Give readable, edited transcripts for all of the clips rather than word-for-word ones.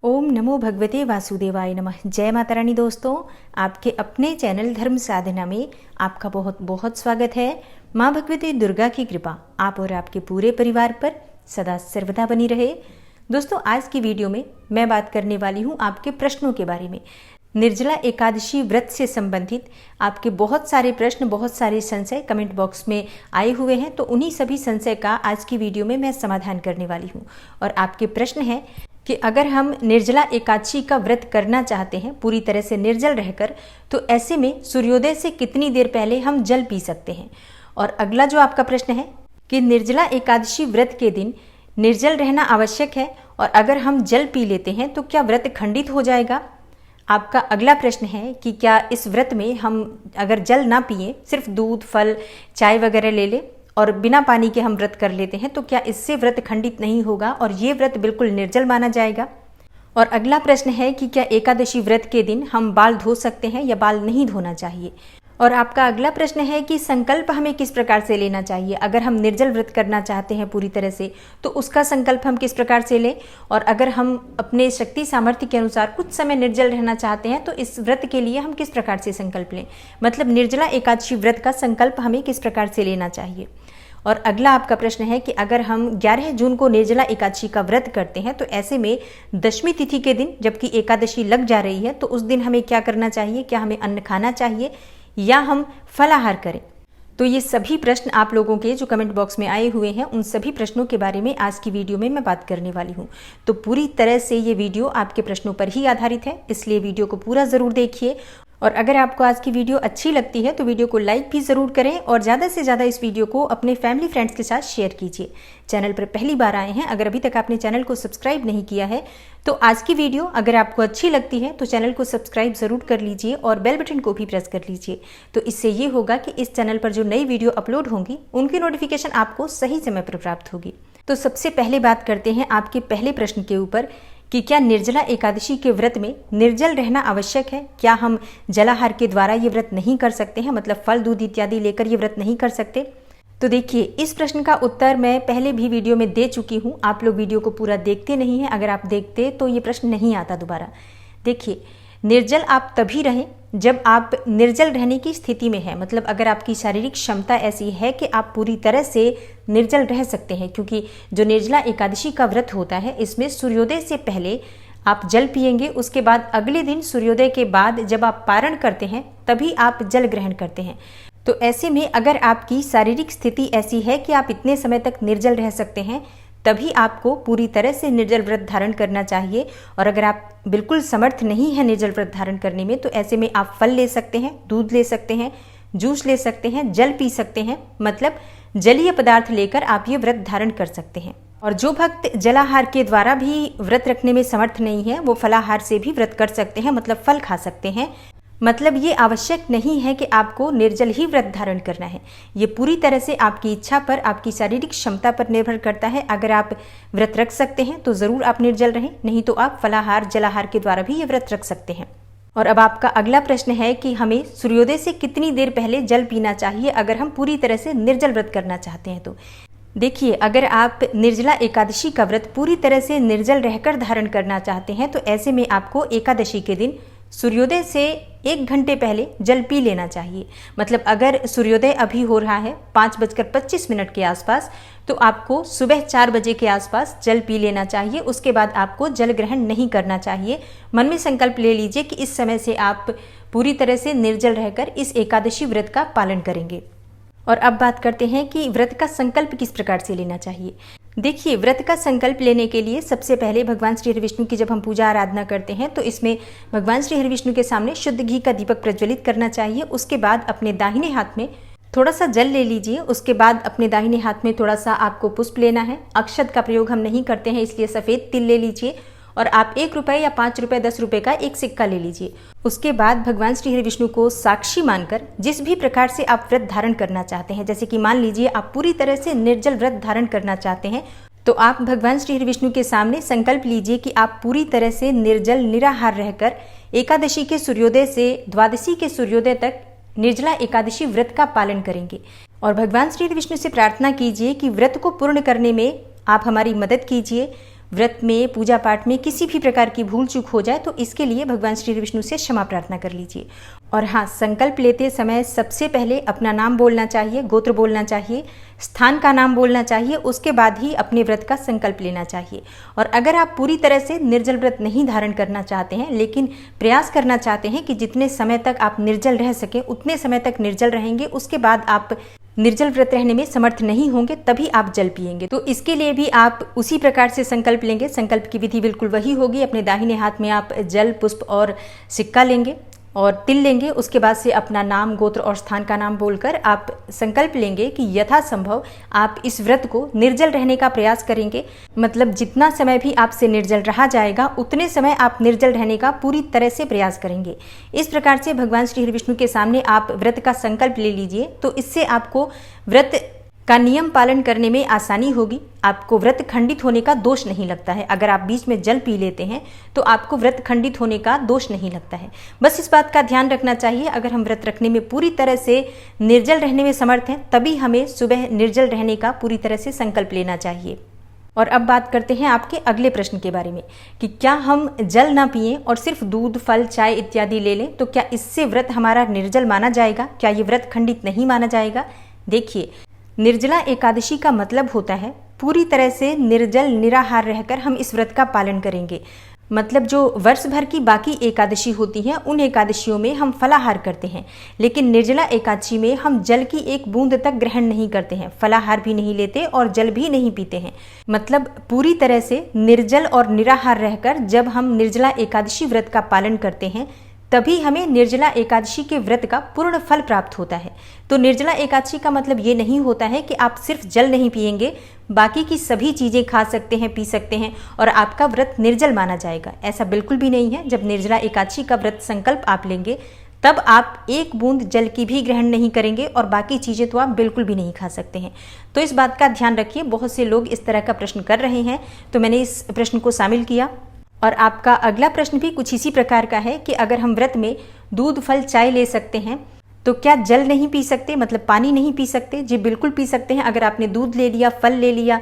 ओम नमो भगवते वासुदेवाय नमः। जय माता रानी। दोस्तों, आपके अपने चैनल धर्म साधना में आपका बहुत बहुत स्वागत है। माँ भगवती दुर्गा की कृपा आप और आपके पूरे परिवार पर सदा सर्वदा बनी रहे। दोस्तों, आज की वीडियो में मैं बात करने वाली हूँ आपके प्रश्नों के बारे में। निर्जला एकादशी व्रत से संबंधित आपके बहुत सारे प्रश्न, बहुत सारे संशय कमेंट बॉक्स में आए हुए हैं, तो उन्हीं सभी संशय का आज की वीडियो में मैं समाधान करने वाली हूँ। और आपके प्रश्न है कि अगर हम निर्जला एकादशी का व्रत करना चाहते हैं पूरी तरह से निर्जल रहकर, तो ऐसे में सूर्योदय से कितनी देर पहले हम जल पी सकते हैं। और अगला जो आपका प्रश्न है कि निर्जला एकादशी व्रत के दिन निर्जल रहना आवश्यक है, और अगर हम जल पी लेते हैं तो क्या व्रत खंडित हो जाएगा। आपका अगला प्रश्न है कि क्या इस व्रत में हम अगर जल ना पिए, सिर्फ दूध, फल, चाय वगैरह ले लें और बिना पानी के हम व्रत कर लेते हैं, तो क्या इससे व्रत खंडित नहीं होगा और ये व्रत बिल्कुल निर्जल माना जाएगा। और अगला प्रश्न है कि क्या एकादशी व्रत के दिन हम बाल धो सकते हैं या बाल नहीं धोना चाहिए। और आपका अगला प्रश्न है कि संकल्प हमें किस प्रकार से लेना चाहिए। अगर हम निर्जल व्रत करना चाहते हैं पूरी तरह से, तो उसका संकल्प हम किस प्रकार से लें। और अगर हम अपने शक्ति सामर्थ्य के अनुसार कुछ समय निर्जल रहना चाहते हैं, तो इस व्रत के लिए हम किस प्रकार से संकल्प लें। मतलब निर्जला एकादशी व्रत का संकल्प हमें किस प्रकार से लेना चाहिए। और अगला आपका प्रश्न है कि अगर हम 11 जून को निर्जला एकादशी का व्रत करते हैं, तो ऐसे में दशमी तिथि के दिन जबकि एकादशी लग जा रही है, तो उस दिन हमें क्या करना चाहिए। क्या हमें अन्न खाना चाहिए या हम फलाहार करें। तो ये सभी प्रश्न आप लोगों के जो कमेंट बॉक्स में आए हुए हैं, उन सभी प्रश्नों के बारे में आज की वीडियो में मैं बात करने वाली हूँ। तो पूरी तरह से ये वीडियो आपके प्रश्नों पर ही आधारित है, इसलिए वीडियो को पूरा ज़रूर देखिए। और अगर आपको आज की वीडियो अच्छी लगती है तो वीडियो को लाइक भी ज़रूर करें, और ज़्यादा से ज़्यादा इस वीडियो को अपने फैमिली फ्रेंड्स के साथ शेयर कीजिए। चैनल पर पहली बार आए हैं, अगर अभी तक आपने चैनल को सब्सक्राइब नहीं किया है, तो आज की वीडियो अगर आपको अच्छी लगती है तो चैनल को सब्सक्राइब ज़रूर कर लीजिए और बेल बटन को भी प्रेस कर लीजिए। तो इससे ये होगा कि इस चैनल पर जो नई वीडियो अपलोड होंगी उनकी नोटिफिकेशन आपको सही समय पर प्राप्त होगी। तो सबसे पहले बात करते हैं आपके पहले प्रश्न के ऊपर कि क्या निर्जला एकादशी के व्रत में निर्जल रहना आवश्यक है। क्या हम जलाहार के द्वारा ये व्रत नहीं कर सकते हैं, मतलब फल, दूध इत्यादि लेकर ये व्रत नहीं कर सकते। तो देखिए, इस प्रश्न का उत्तर मैं पहले भी वीडियो में दे चुकी हूँ। आप लोग वीडियो को पूरा देखते नहीं हैं, अगर आप देखते तो ये प्रश्न नहीं आता दोबारा। देखिए, निर्जल आप तभी रहें जब आप निर्जल रहने की स्थिति में हैं, मतलब अगर आपकी शारीरिक क्षमता ऐसी है कि आप पूरी तरह से निर्जल रह सकते हैं। क्योंकि जो निर्जला एकादशी का व्रत होता है, इसमें सूर्योदय से पहले आप जल पिएंगे, उसके बाद अगले दिन सूर्योदय के बाद जब आप पारण करते हैं तभी आप जल ग्रहण करते हैं। तो ऐसे में अगर आपकी शारीरिक स्थिति ऐसी है कि आप इतने समय तक निर्जल रह सकते हैं, तभी आपको पूरी तरह से निर्जल व्रत धारण करना चाहिए। और अगर आप बिल्कुल समर्थ नहीं है निर्जल व्रत धारण करने में, तो ऐसे में आप फल ले सकते हैं, दूध ले सकते हैं, जूस ले सकते हैं, जल पी सकते हैं, मतलब जलीय पदार्थ लेकर आप ये व्रत धारण कर सकते हैं। और जो भक्त जलाहार के द्वारा भी व्रत रखने में समर्थ नहीं है, वो फलाहार से भी व्रत कर सकते हैं, मतलब फल खा सकते हैं। मतलब ये आवश्यक नहीं है कि आपको निर्जल ही व्रत धारण करना है। ये पूरी तरह से आपकी इच्छा पर, आपकी शारीरिक क्षमता पर निर्भर करता है। अगर आप व्रत रख सकते हैं तो ज़रूर आप निर्जल रहें, नहीं तो आप फलाहार, जलाहार के द्वारा भी ये व्रत रख सकते हैं। और अब आपका अगला प्रश्न है कि हमें सूर्योदय से कितनी देर पहले जल पीना चाहिए अगर हम पूरी तरह से निर्जल व्रत करना चाहते हैं। तो देखिए, अगर आप निर्जला एकादशी का व्रत पूरी तरह से निर्जल रहकर धारण करना चाहते हैं, तो ऐसे में आपको एकादशी के दिन सूर्योदय से 1 घंटे पहले जल पी लेना चाहिए। मतलब अगर सूर्योदय अभी हो रहा है 5:25 के आसपास, तो आपको सुबह 4 बजे के आसपास जल पी लेना चाहिए। उसके बाद आपको जल ग्रहण नहीं करना चाहिए। मन में संकल्प ले लीजिए कि इस समय से आप पूरी तरह से निर्जल रहकर इस एकादशी व्रत का पालन करेंगे। और अब बात करते हैं कि व्रत का संकल्प किस प्रकार से लेना चाहिए। देखिए, व्रत का संकल्प लेने के लिए सबसे पहले भगवान श्री हरिविष्णु की जब हम पूजा आराधना करते हैं, तो इसमें भगवान श्री हरिविष्णु के सामने शुद्ध घी का दीपक प्रज्वलित करना चाहिए। उसके बाद अपने दाहिने हाथ में थोड़ा सा जल ले लीजिए। उसके बाद अपने दाहिने हाथ में थोड़ा सा आपको पुष्प लेना है। अक्षत का प्रयोग हम नहीं करते हैं, इसलिए सफ़ेद तिल ले लीजिए। और आप 1 रुपये या 5 रुपये, 10 रुपये का एक सिक्का ले लीजिए। उसके बाद भगवान श्री हरिविष्णु को साक्षी मानकर जिस भी प्रकार से आप व्रत धारण करना चाहते हैं, जैसे कि मान लीजिए आप पूरी तरह से निर्जल व्रत धारण करना चाहते हैं, तो आप भगवान श्री हरिविष्णु के सामने संकल्प लीजिए कि आप पूरी तरह से निर्जल निराहार रहकर एकादशी के सूर्योदय से द्वादशी के सूर्योदय तक निर्जला एकादशी व्रत का पालन करेंगे। और भगवान श्री हरिविष्णु से प्रार्थना कीजिए कि व्रत को पूर्ण करने में आप हमारी मदद कीजिए। व्रत में, पूजा पाठ में किसी भी प्रकार की भूल चूक हो जाए तो इसके लिए भगवान श्री विष्णु से क्षमा प्रार्थना कर लीजिए। और हाँ, संकल्प लेते समय सबसे पहले अपना नाम बोलना चाहिए, गोत्र बोलना चाहिए, स्थान का नाम बोलना चाहिए, उसके बाद ही अपने व्रत का संकल्प लेना चाहिए। और अगर आप पूरी तरह से निर्जल व्रत नहीं धारण करना चाहते हैं, लेकिन प्रयास करना चाहते हैं कि जितने समय तक आप निर्जल रह सकें उतने समय तक निर्जल रहेंगे, उसके बाद आप निर्जल व्रत रहने में समर्थ नहीं होंगे, तभी आप जल पिएंगे, तो इसके लिए भी आप उसी प्रकार से संकल्प लेंगे। संकल्प की विधि बिल्कुल वही होगी। अपने दाहिने हाथ में आप जल, पुष्प और सिक्का लेंगे और तिल लेंगे। उसके बाद से अपना नाम, गोत्र और स्थान का नाम बोलकर आप संकल्प लेंगे कि यथासंभव आप इस व्रत को निर्जल रहने का प्रयास करेंगे। मतलब जितना समय भी आपसे निर्जल रहा जाएगा उतने समय आप निर्जल रहने का पूरी तरह से प्रयास करेंगे। इस प्रकार से भगवान श्री विष्णु के सामने आप व्रत का संकल्प ले लीजिए, तो इससे आपको व्रत का नियम पालन करने में आसानी होगी। आपको व्रत खंडित होने का दोष नहीं लगता है। अगर आप बीच में जल पी लेते हैं तो आपको व्रत खंडित होने का दोष नहीं लगता है। बस इस बात का ध्यान रखना चाहिए। अगर हम व्रत रखने में पूरी तरह से निर्जल रहने में समर्थ हैं, तभी हमें सुबह निर्जल रहने का पूरी तरह से संकल्प लेना चाहिए। और अब बात करते हैं आपके अगले प्रश्न के बारे में कि क्या हम जल ना पिएं और सिर्फ दूध, फल, चाय इत्यादि ले लें तो क्या इससे व्रत हमारा निर्जल माना जाएगा? क्या ये व्रत खंडित नहीं माना जाएगा? देखिए, निर्जला एकादशी का मतलब होता है पूरी तरह से निर्जल, निराहार रहकर हम इस व्रत का पालन करेंगे। मतलब जो वर्ष भर की बाकी एकादशी होती हैं उन एकादशियों में हम फलाहार करते हैं, लेकिन निर्जला एकादशी में हम जल की एक बूंद तक ग्रहण नहीं करते हैं, फलाहार भी नहीं लेते और जल भी नहीं पीते हैं। मतलब पूरी तरह से निर्जल और निराहार रहकर जब हम निर्जला एकादशी व्रत का पालन करते हैं तभी हमें निर्जला एकादशी के व्रत का पूर्ण फल प्राप्त होता है। तो निर्जला एकादशी का मतलब ये नहीं होता है कि आप सिर्फ जल नहीं पिएंगे, बाकी की सभी चीज़ें खा सकते हैं, पी सकते हैं और आपका व्रत निर्जल माना जाएगा। ऐसा बिल्कुल भी नहीं है। जब निर्जला एकादशी का व्रत संकल्प आप लेंगे तब आप एक बूंद जल की भी ग्रहण नहीं करेंगे और बाकी चीज़ें तो आप बिल्कुल भी नहीं खा सकते हैं। तो इस बात का ध्यान रखिए। बहुत से लोग इस तरह का प्रश्न कर रहे हैं, तो मैंने इस प्रश्न को शामिल किया। और आपका अगला प्रश्न भी कुछ इसी प्रकार का है कि अगर हम व्रत में दूध, फल, चाय ले सकते हैं तो क्या जल नहीं पी सकते, मतलब पानी नहीं पी सकते? जी बिल्कुल पी सकते हैं। अगर आपने दूध ले लिया, फल ले लिया,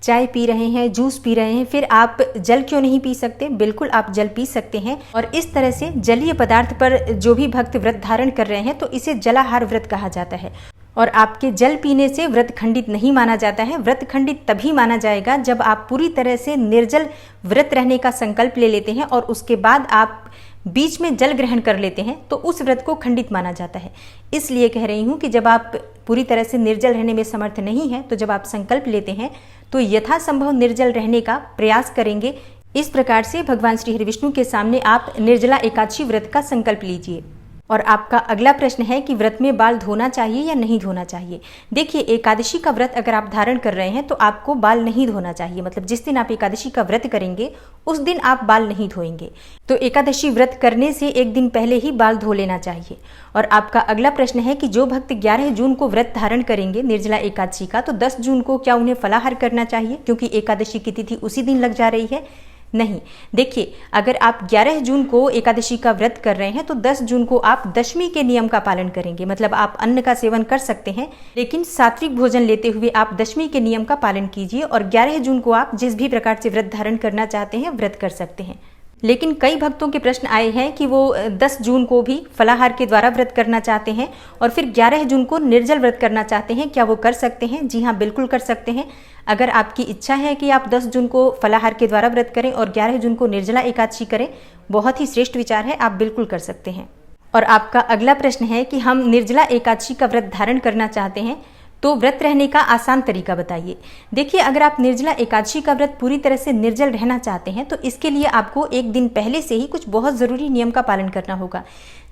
चाय पी रहे हैं, जूस पी रहे हैं, फिर आप जल क्यों नहीं पी सकते? बिल्कुल आप जल पी सकते हैं। और इस तरह से जलीय पदार्थ पर जो भी भक्त व्रत धारण कर रहे हैं तो इसे जलाहार व्रत कहा जाता है। और आपके जल पीने से व्रत खंडित नहीं माना जाता है। व्रत खंडित तभी माना जाएगा जब आप पूरी तरह से निर्जल व्रत रहने का संकल्प ले लेते हैं और उसके बाद आप बीच में जल ग्रहण कर लेते हैं तो उस व्रत को खंडित माना जाता है। इसलिए कह रही हूँ कि जब आप पूरी तरह से निर्जल रहने में समर्थ नहीं हैं तो जब आप संकल्प लेते हैं तो यथासंभव निर्जल रहने का प्रयास करेंगे। इस प्रकार से भगवान श्री हरि विष्णु के सामने आप निर्जला एकादशी व्रत का संकल्प लीजिए। और आपका अगला प्रश्न है कि व्रत में बाल धोना चाहिए या नहीं धोना चाहिए। देखिए, एकादशी का व्रत अगर आप धारण कर रहे हैं तो आपको बाल नहीं धोना चाहिए। मतलब जिस दिन आप एकादशी का व्रत करेंगे उस दिन आप बाल नहीं धोएंगे। तो एकादशी व्रत करने से एक दिन पहले ही बाल धो लेना चाहिए। और आपका अगला प्रश्न है कि जो भक्त 11 जून को व्रत धारण करेंगे निर्जला एकादशी का, तो 10 जून को क्या उन्हें फलाहार करना चाहिए क्योंकि एकादशी की तिथि उसी दिन लग जा रही है? नहीं। देखिए, अगर आप 11 जून को एकादशी का व्रत कर रहे हैं तो 10 जून को आप दशमी के नियम का पालन करेंगे। मतलब आप अन्न का सेवन कर सकते हैं, लेकिन सात्विक भोजन लेते हुए आप दशमी के नियम का पालन कीजिए। और 11 जून को आप जिस भी प्रकार से व्रत धारण करना चाहते हैं व्रत कर सकते हैं। लेकिन कई भक्तों के प्रश्न आए हैं कि वो 10 जून को भी फलाहार के द्वारा व्रत करना चाहते हैं और फिर 11 जून को निर्जल व्रत करना चाहते हैं। क्या वो कर सकते हैं? जी हाँ, बिल्कुल कर सकते हैं। अगर आपकी इच्छा है कि आप 10 जून को फलाहार के द्वारा व्रत करें और 11 जून को निर्जला एकादशी करें, बहुत ही श्रेष्ठ विचार है, आप बिल्कुल कर सकते हैं। और आपका अगला प्रश्न है कि हम निर्जला एकादशी का व्रत धारण करना चाहते हैं तो व्रत रहने का आसान तरीका बताइए। देखिए, अगर आप निर्जला एकादशी का व्रत पूरी तरह से निर्जल रहना चाहते हैं तो इसके लिए आपको एक दिन पहले से ही कुछ बहुत ज़रूरी नियम का पालन करना होगा।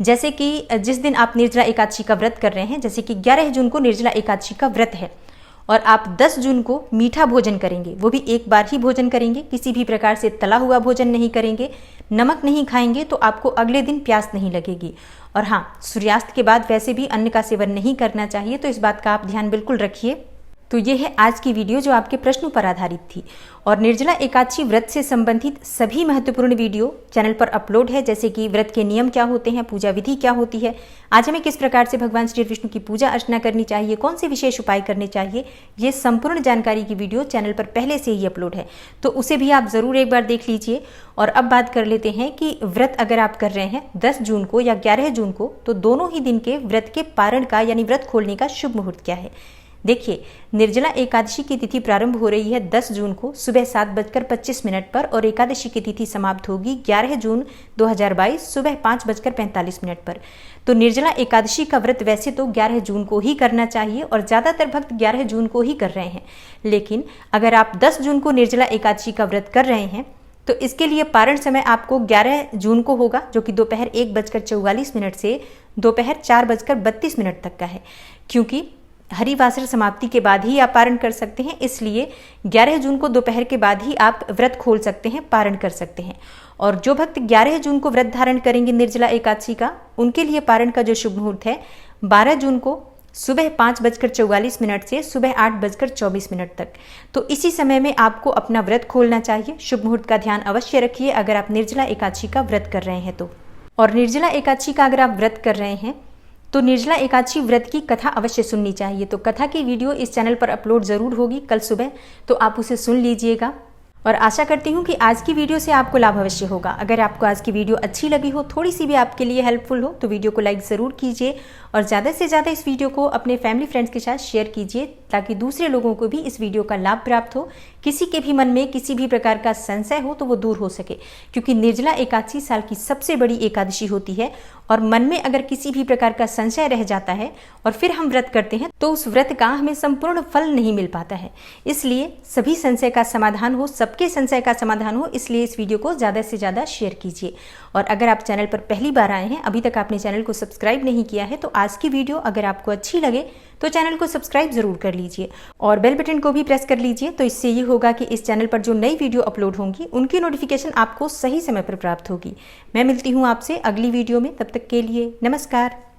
जैसे कि जिस दिन आप निर्जला एकादशी का व्रत कर रहे हैं, जैसे कि 11 जून को निर्जला एकादशी का व्रत है और आप 10 जून को मीठा भोजन करेंगे, वो भी एक बार ही भोजन करेंगे, किसी भी प्रकार से तला हुआ भोजन नहीं करेंगे, नमक नहीं खाएंगे, तो आपको अगले दिन प्यास नहीं लगेगी। और हाँ, सूर्यास्त के बाद वैसे भी अन्न का सेवन नहीं करना चाहिए, तो इस बात का आप ध्यान बिल्कुल रखिए। तो ये है आज की वीडियो जो आपके प्रश्नों पर आधारित थी। और निर्जला एकादशी व्रत से संबंधित सभी महत्वपूर्ण वीडियो चैनल पर अपलोड है, जैसे कि व्रत के नियम क्या होते हैं, पूजा विधि क्या होती है, आज हमें किस प्रकार से भगवान श्री विष्णु की पूजा अर्चना करनी चाहिए, कौन से विशेष उपाय करने चाहिए, ये संपूर्ण जानकारी की वीडियो चैनल पर पहले से ही अपलोड है, तो उसे भी आप जरूर एक बार देख लीजिए। और अब बात कर लेते हैं कि व्रत अगर आप कर रहे हैं 10 जून को या 11 जून को, तो दोनों ही दिन के व्रत के पारण का यानी व्रत खोलने का शुभ मुहूर्त क्या है। देखिए, निर्जला एकादशी की तिथि प्रारंभ हो रही है 10 जून को सुबह 7:25 पर और एकादशी की तिथि समाप्त होगी 11 जून 2022 सुबह 5:45 पर। तो निर्जला एकादशी का व्रत वैसे तो 11 जून को ही करना चाहिए और ज़्यादातर भक्त 11 जून को ही कर रहे हैं, लेकिन अगर आप 10 जून को निर्जला एकादशी का व्रत कर रहे हैं तो इसके लिए पारण समय आपको 11 जून को होगा, जो कि दोपहर 1:44 से दोपहर 4:32 तक का है, क्योंकि हरिवासर समाप्ति के बाद ही आप पारण कर सकते हैं। इसलिए 11 जून को दोपहर के बाद ही आप व्रत खोल सकते हैं, पारण कर सकते हैं। और जो भक्त 11 जून को व्रत धारण करेंगे निर्जला एकादशी का, उनके लिए पारण का जो शुभ मुहूर्त है 12 जून को सुबह 5:44 से सुबह 8:24 तक। तो इसी समय में आपको अपना व्रत खोलना चाहिए। शुभ मुहूर्त का ध्यान अवश्य रखिए अगर आप निर्जला एकादशी का व्रत कर रहे हैं तो। और निर्जला एकादशी का अगर आप व्रत कर रहे हैं तो निर्जला एकादशी व्रत की कथा अवश्य सुननी चाहिए। तो कथा की वीडियो इस चैनल पर अपलोड जरूर होगी कल सुबह, तो आप उसे सुन लीजिएगा। और आशा करती हूँ कि आज की वीडियो से आपको लाभ अवश्य होगा। अगर आपको आज की वीडियो अच्छी लगी हो, थोड़ी सी भी आपके लिए हेल्पफुल हो, तो वीडियो को लाइक ज़रूर कीजिए और ज़्यादा से ज़्यादा इस वीडियो को अपने फैमिली फ्रेंड्स के साथ शेयर कीजिए, ताकि दूसरे लोगों को भी इस वीडियो का लाभ प्राप्त हो। किसी के भी मन में किसी भी प्रकार का संशय हो तो वो दूर हो सके, क्योंकि निर्जला एकादशी साल की सबसे बड़ी एकादशी होती है और मन में अगर किसी भी प्रकार का संशय रह जाता है और फिर हम व्रत करते हैं तो उस व्रत का हमें संपूर्ण फल नहीं मिल पाता है। इसलिए सभी संशय का समाधान हो, सबके संशय का समाधान हो, इसलिए इस वीडियो को ज़्यादा से ज़्यादा शेयर कीजिए। और अगर आप चैनल पर पहली बार आए हैं, अभी तक आपने चैनल को सब्सक्राइब नहीं किया है, तो आज की वीडियो अगर आपको अच्छी लगे तो चैनल को सब्सक्राइब जरूर कर लीजिए और बेल बटन को भी प्रेस कर लीजिए। तो इससे ये होगा कि इस चैनल पर जो नई वीडियो अपलोड होंगी उनकी नोटिफिकेशन आपको सही समय पर प्राप्त होगी। मैं मिलती हूँ आपसे अगली वीडियो में, तब तक के लिए नमस्कार।